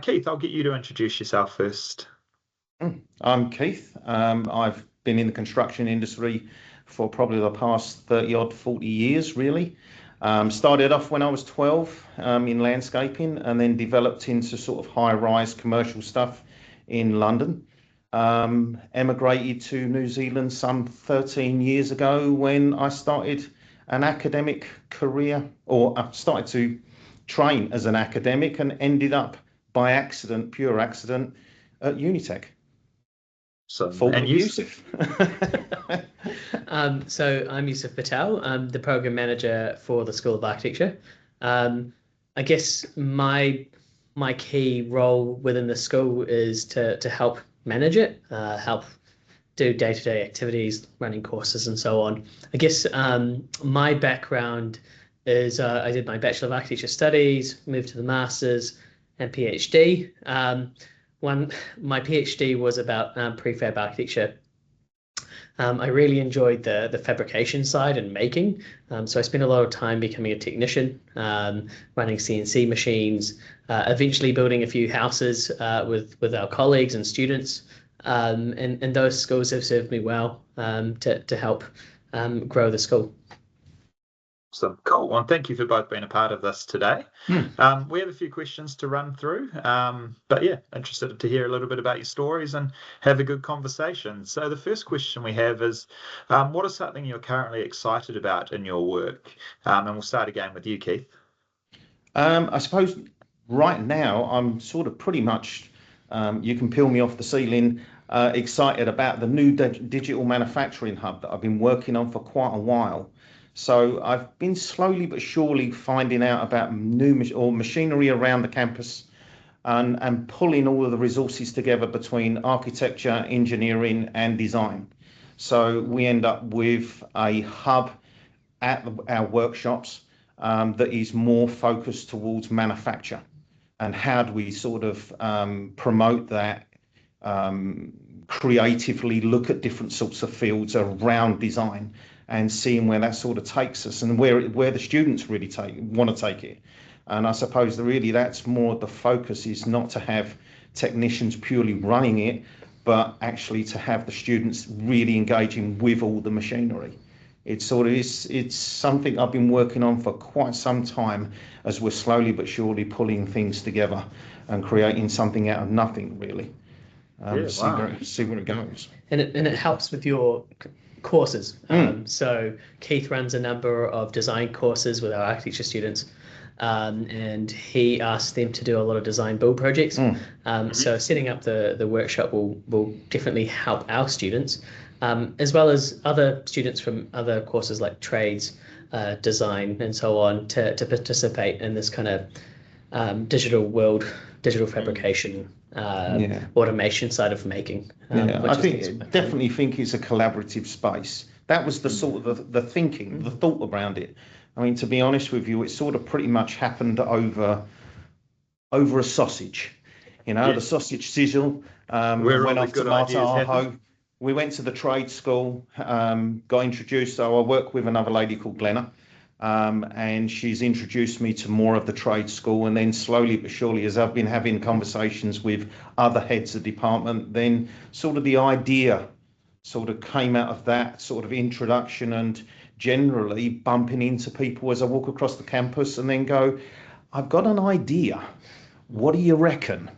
Keith, I'll get you to introduce yourself first. I'm Keith. I've been in the construction industry for probably the past 30 odd 40 years, really. Started off when I was 12 in landscaping, and then developed into sort of high-rise commercial stuff in London. Emigrated to New Zealand some 13 years ago when I started an academic career, or I started to train as an academic, and ended up by accident, pure accident, at Unitec. So, Fault and of Yusef. So I'm Yusef Patel. I'm the program manager for the School of Architecture. I guess my key role within the school is to help manage it, help do day-to-day activities, running courses and so on. I guess my background is I did my Bachelor of Architecture Studies, moved to the Masters and PhD. My PhD was about prefab architecture. I really enjoyed the fabrication side and making. So I spent a lot of time becoming a technician, running CNC machines, eventually building a few houses with our colleagues and students. And those skills have served me well to help grow the school. Awesome. Cool. Well, thank you for both being a part of this today. We have a few questions to run through, but yeah, interested to hear a little bit about your stories and have a good conversation. So the first question we have is, what is something you're currently excited about in your work? And we'll start again with you, Keith. I suppose right now I'm sort of pretty much, you can peel me off the ceiling, excited about the new digital manufacturing hub that I've been working on for quite a while. So I've been slowly but surely finding out about new machinery around the campus, and pulling all of the resources together between architecture, engineering and design. So we end up with a hub at our workshops that is more focused towards manufacture, and how do we sort of promote that, creatively look at different sorts of fields around design and seeing where that sort of takes us, and where the students really want to take it. And I suppose that's more the focus, is not to have technicians purely running it, but actually to have the students really engaging with all the machinery. It's something I've been working on for quite some time, as we're slowly but surely pulling things together and creating something out of nothing, really. See where it goes. And it helps with your courses. So Keith runs a number of design courses with our architecture students, and he asks them to do a lot of design build projects. So setting up the workshop will definitely help our students, as well as other students from other courses like trades, design and so on, to participate in this kind of digital fabrication, automation side of making. Definitely think it's a collaborative space. That was the sort of the thinking, the thought around it. I mean, to be honest with you, it sort of pretty much happened over a sausage. The sausage sizzle. Went off to Aotearoa. We went to the trade school, got introduced. So I work with another lady called Glenna. And she's introduced me to more of the trade school, and then slowly but surely, as I've been having conversations with other heads of department, then sort of the idea sort of came out of that sort of introduction, and generally bumping into people as I walk across the campus and then go, I've got an idea, what do you reckon?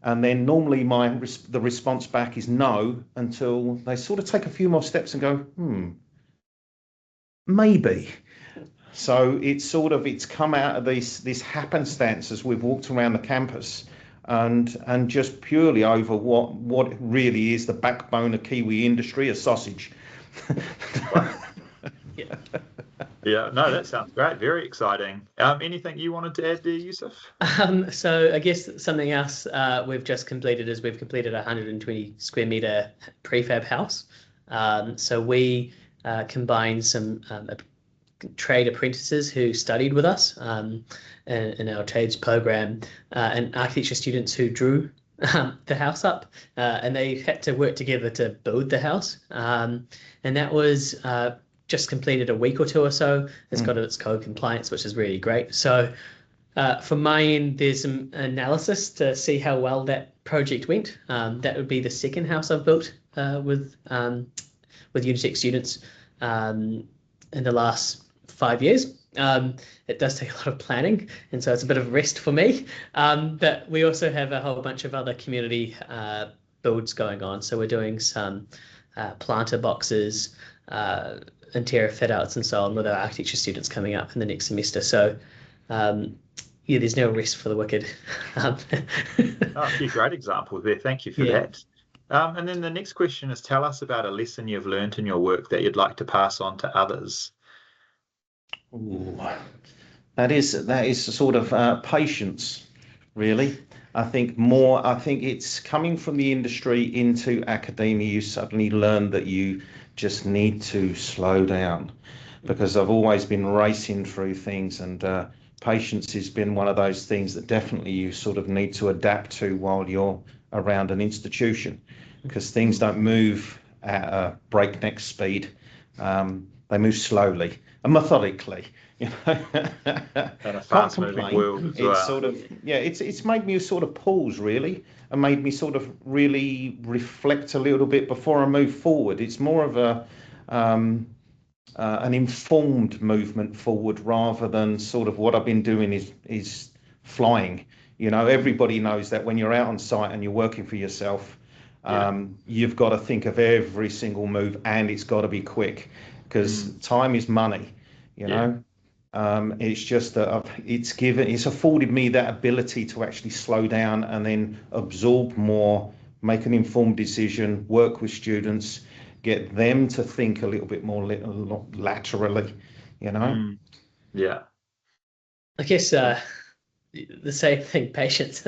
And then normally the response back is no, until they sort of take a few more steps and go, maybe. So it's come out of this happenstance as we've walked around the campus, and just purely over what really is the backbone of Kiwi industry, a sausage. Yeah, no, that sounds great. Very exciting. Anything you wanted to add there, Yusef? So I guess something else we've just completed is we've completed a 120 square meter prefab house. So we combined some trade apprentices who studied with us in our trades program, and architecture students who drew the house up, and they had to work together to build the house. And that was just completed a week or two or so. It's got its code compliance, which is really great. So For my end, there's some analysis to see how well that project went. That would be the second house I've built with Unitec students in the last 5 years. It does take a lot of planning, and so it's a bit of rest for me. But we also have a whole bunch of other community builds going on. So we're doing some planter boxes, interior fit outs, and so on with our architecture students coming up in the next semester. So yeah, there's no rest for the wicked. A few great examples there. Thank you for that. And then the next question is, tell us about a lesson you've learned in your work that you'd like to pass on to others. Ooh, that is sort of patience, really. I think it's coming from the industry into academia. You suddenly learn that you just need to slow down, because I've always been racing through things, and patience has been one of those things that definitely you sort of need to adapt to while you're around an institution, because things don't move at a breakneck speed. They move slowly and methodically, you know. And a fast-moving world as well. It's sort of, it's made me sort of pause, really, and made me sort of really reflect a little bit before I move forward. It's more of an informed movement forward, rather than sort of what I've been doing is flying. You know, everybody knows that when you're out on site and you're working for yourself, you've got to think of every single move, and it's got to be quick, because time is money, you know. It's just that it's afforded me that ability to actually slow down and then absorb more, make an informed decision, work with students, get them to think a little bit more laterally, you know. I guess the same thing, patience.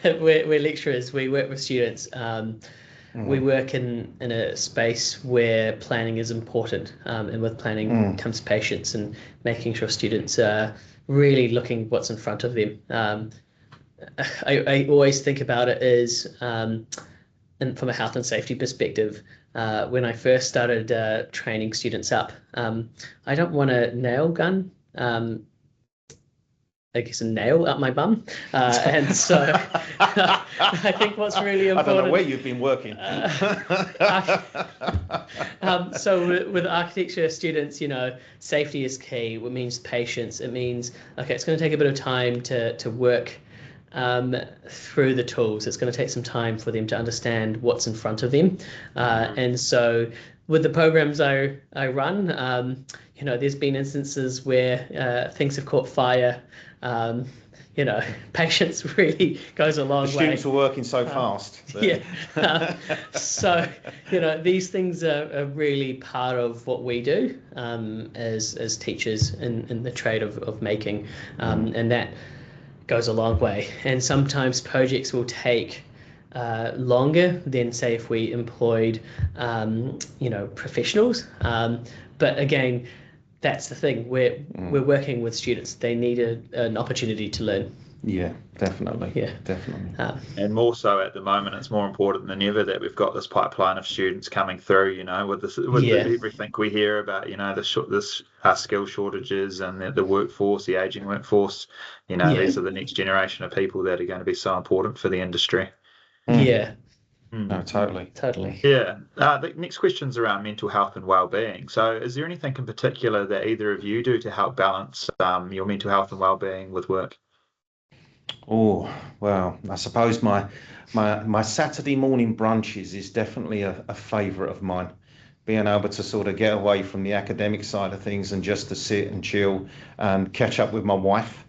We're lecturers, we work with students. We work in a space where planning is important, and with planning comes patience and making sure students are really looking what's in front of them. I always think about it as, and from a health and safety perspective, when I first started training students up, I don't want a nail gun, I guess a nail up my bum, and so I think what's really important. I don't know where you've been working. So with architecture students, you know, safety is key. It means patience. It means, okay, it's going to take a bit of time to work through the tools. It's going to take some time for them to understand what's in front of them, and so with the programs I run, you know, there's been instances where things have caught fire. You know, patience really goes a long way. The students are working so fast. So, you know, these things are really part of what we do as teachers in the trade of making, and that goes a long way. And sometimes projects will take longer than, say, if we employed, you know, professionals. But again, that's the thing. We're working with students. They need an opportunity to learn. Yeah, definitely. Yeah, definitely. And more so at the moment, it's more important than ever that we've got this pipeline of students coming through. You know, with everything we hear about, you know, this skill shortages and the workforce, the aging workforce. You know, these are the next generation of people that are going to be so important for the industry. No, totally. Yeah. The next question's around mental health and well-being. So is there anything in particular that either of you do to help balance your mental health and well-being with work? Oh, well, I suppose my Saturday morning brunches is definitely a favourite of mine. Being able to sort of get away from the academic side of things and just to sit and chill and catch up with my wife.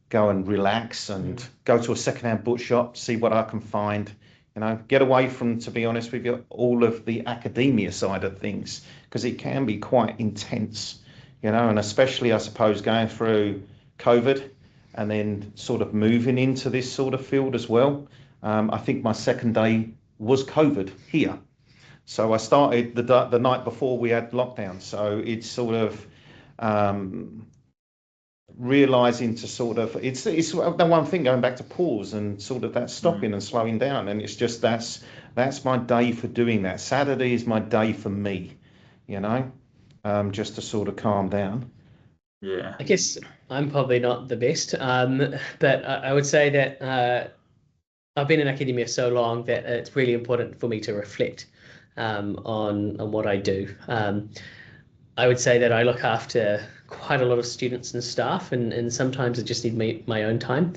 Go and relax and go to a secondhand bookshop, see what I can find, you know, get away from, to be honest with you, all of the academia side of things, because it can be quite intense, you know, and especially, I suppose, going through COVID and then sort of moving into this sort of field as well. I think my second day was COVID here. So I started the night before we had lockdown. So it's sort of realizing to sort of it's the one thing, going back to pause and sort of that stopping and slowing down, and it's just that's my day for doing that. Saturday is my day for me, you know, just to sort of calm down. Yeah. I guess I'm probably not the best, but I would say that I've been in academia so long that it's really important for me to reflect on what I do. I would say that I look after quite a lot of students and staff, and sometimes I just need my own time.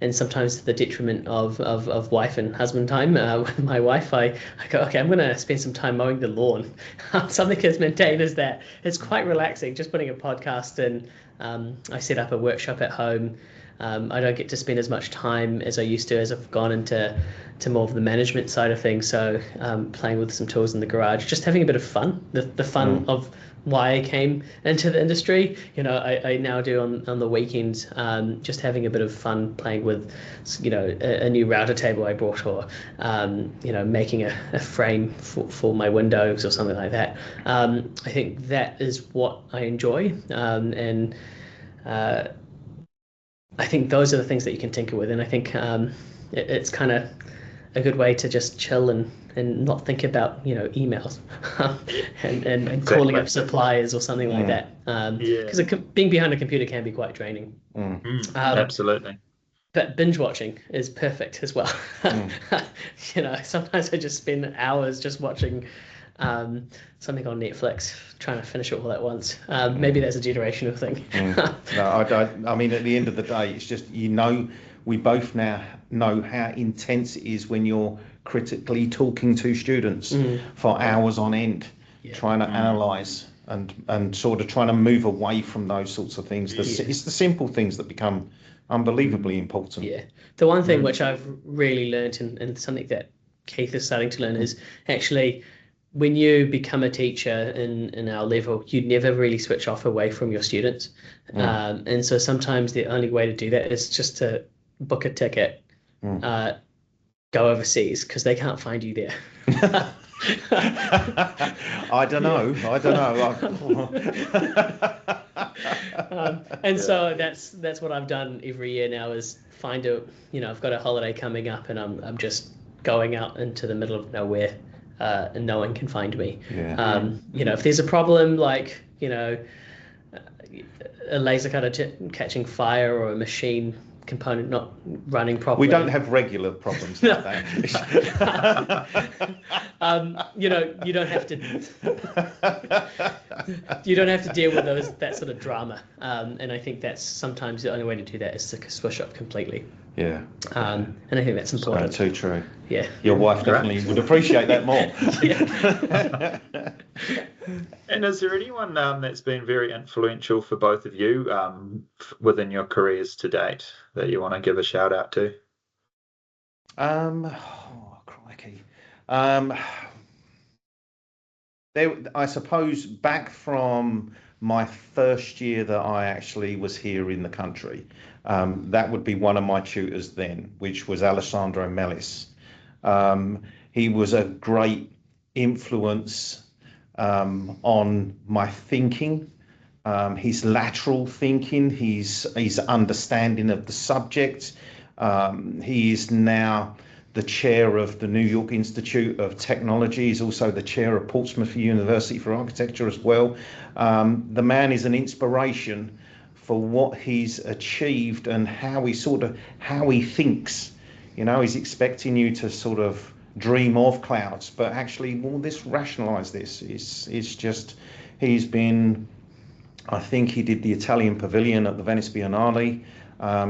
And sometimes to the detriment of wife and husband time. With my wife, I go, okay, I'm going to spend some time mowing the lawn. Something as mundane as that. It's quite relaxing, just putting a podcast in. I set up a workshop at home. I don't get to spend as much time as I used to as I've gone into more of the management side of things. So playing with some tools in the garage, just having a bit of fun, the fun of why I came into the industry. I now do on the weekends, just having a bit of fun playing with, a new router table I bought, or, making a frame for my windows or something like that. I think that is what I enjoy. And I think those are the things that you can tinker with. And I think it's kind of a good way to just chill and not think about emails and calling up suppliers or something like that, because being behind a computer can be quite draining. Absolutely. But binge watching is perfect as well. Sometimes I just spend hours just watching something on Netflix, trying to finish it all at once. Maybe that's a generational thing. No, I mean, at the end of the day, it's just, we both now know how intense it is when you're critically talking to students for hours on end, trying to analyse and sort of trying to move away from those sorts of things. It's the simple things that become unbelievably important. Yeah. The one thing which I've really learned, and something that Keith is starting to learn, is actually when you become a teacher in our level, you never really switch off away from your students. And so sometimes the only way to do that is just to book a ticket, go overseas, because they can't find you there. I don't know. So that's what I've done every year now, is find I've got a holiday coming up, and I'm just going out into the middle of nowhere, and no one can find me. If there's a problem, like a laser cutter catching fire, or a machine component not running properly. We don't have regular problems like that. You don't have to deal with that sort of drama. And I think that's sometimes the only way to do that is to switch up completely. Yeah. And I think that's important. So too true. Yeah. Your wife definitely would appreciate that more. And is there anyone that's been very influential for both of you within your careers to date that you want to give a shout out to? Crikey. I suppose back from my first year that I actually was here in the country, that would be one of my tutors then, which was Alessandro Mellis. He was a great influence on my thinking, his lateral thinking, his understanding of the subject. He is now the chair of the New York Institute of Technology. He's also the chair of Portsmouth University for Architecture as well. The man is an inspiration for what he's achieved and how he thinks. He's expecting you to sort of dream of clouds, but actually, rationalize this. It's just, he's been, I think he did the Italian Pavilion at the Venice Biennale.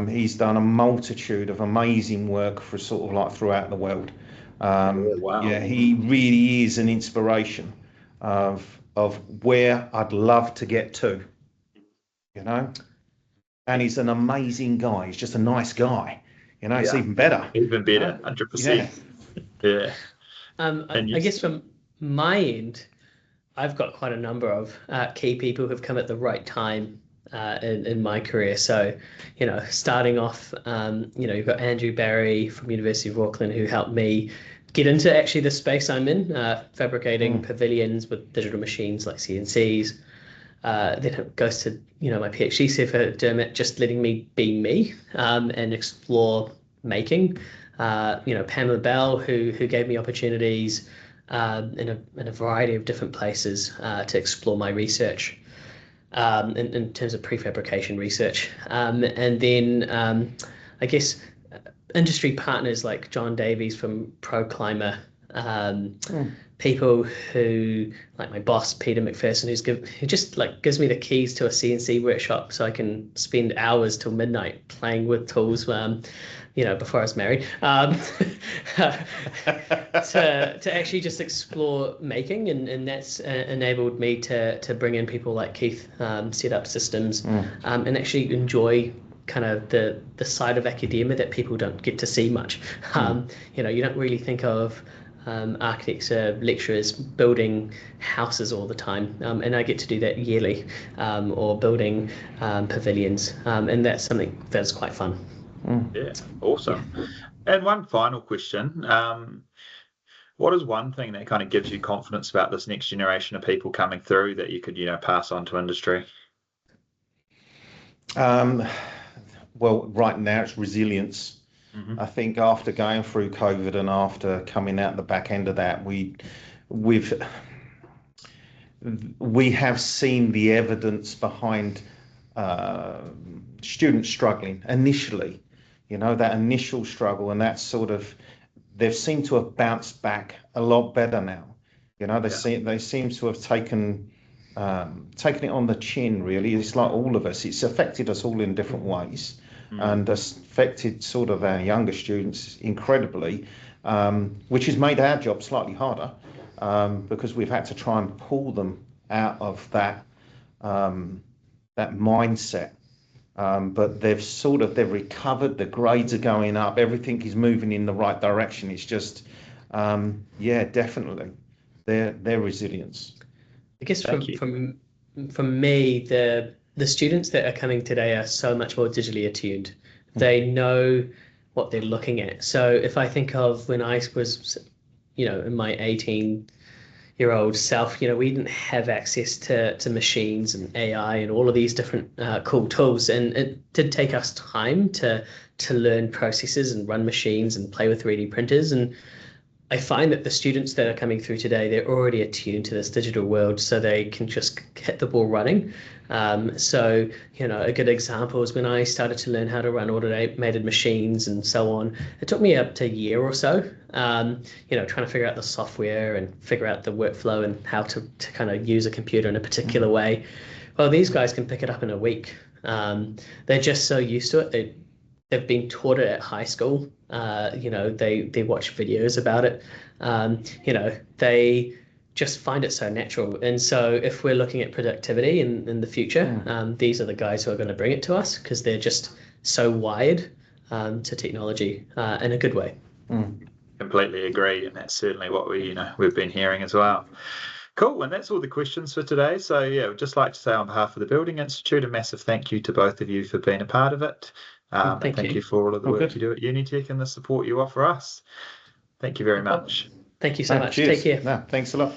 He's done a multitude of amazing work for sort of like throughout the world. Wow. Yeah, he really is an inspiration of where I'd love to get to, and he's an amazing guy. He's just a nice guy, it's even better. Even better, 100%. Yeah. I guess from my end, I've got quite a number of key people who've come at the right time in my career. So, starting off, you've got Andrew Barry from University of Auckland, who helped me get into actually the space I'm in, fabricating pavilions with digital machines like CNCs. Then it goes to, my PhD Sefer Dermot, just letting me be me and explore making. Pamela Bell, who gave me opportunities in a variety of different places to explore my research. in terms of prefabrication research. And then I guess industry partners like John Davies from ProClimber, people who, like my boss Peter McPherson, who just like gives me the keys to a CNC workshop so I can spend hours till midnight playing with tools. Before I was married, to actually just explore making, and that's enabled me to bring in people like Keith, set up systems, and actually enjoy kind of the side of academia that people don't get to see much. You don't really think of architects or lecturers building houses all the time, and I get to do that yearly, or building pavilions, and that's something that's quite fun. Yeah, awesome. Yeah. And one final question. What is one thing that kind of gives you confidence about this next generation of people coming through that you could, pass on to industry? Well, right now it's resilience. I think after going through COVID and after coming out the back end of that, we have seen the evidence behind students struggling initially, that initial struggle, and that sort of, they've seemed to have bounced back a lot better now. They seem to have taken it on the chin, really. It's like all of us, it's affected us all in different ways, and it's affected sort of our younger students incredibly, which has made our job slightly harder, because we've had to try and pull them out of that mindset. But they've recovered, the grades are going up, everything is moving in the right direction. It's just, definitely their resilience. I guess from me, the students that are coming today are so much more digitally attuned. They know what they're looking at. So if I think of when I was, in my 18-year-old self, we didn't have access to machines and AI and all of these different cool tools, and it did take us time to learn processes and run machines and play with 3D printers. And I find that the students that are coming through today, they're already attuned to this digital world, so they can just hit the ball running. So, a good example is when I started to learn how to run automated machines and so on. It took me up to a year or so, trying to figure out the software and figure out the workflow and how to kind of use a computer in a particular way. Well, these guys can pick it up in a week. They're just so used to it. They've been taught it at high school. They watch videos about it. They just find it so natural. And so if we're looking at productivity in the future, these are the guys who are going to bring it to us, because they're just so wired to technology in a good way. Completely agree, and that's certainly what we've been hearing as well. Cool, and that's all the questions for today. So I'd just like to say on behalf of the Building Institute, a massive thank you to both of you for being a part of it. Thank you for all of the work you do at Unitec and the support you offer us. Thank you very much. Thank you so much. Cheers. Take care. No, thanks a lot.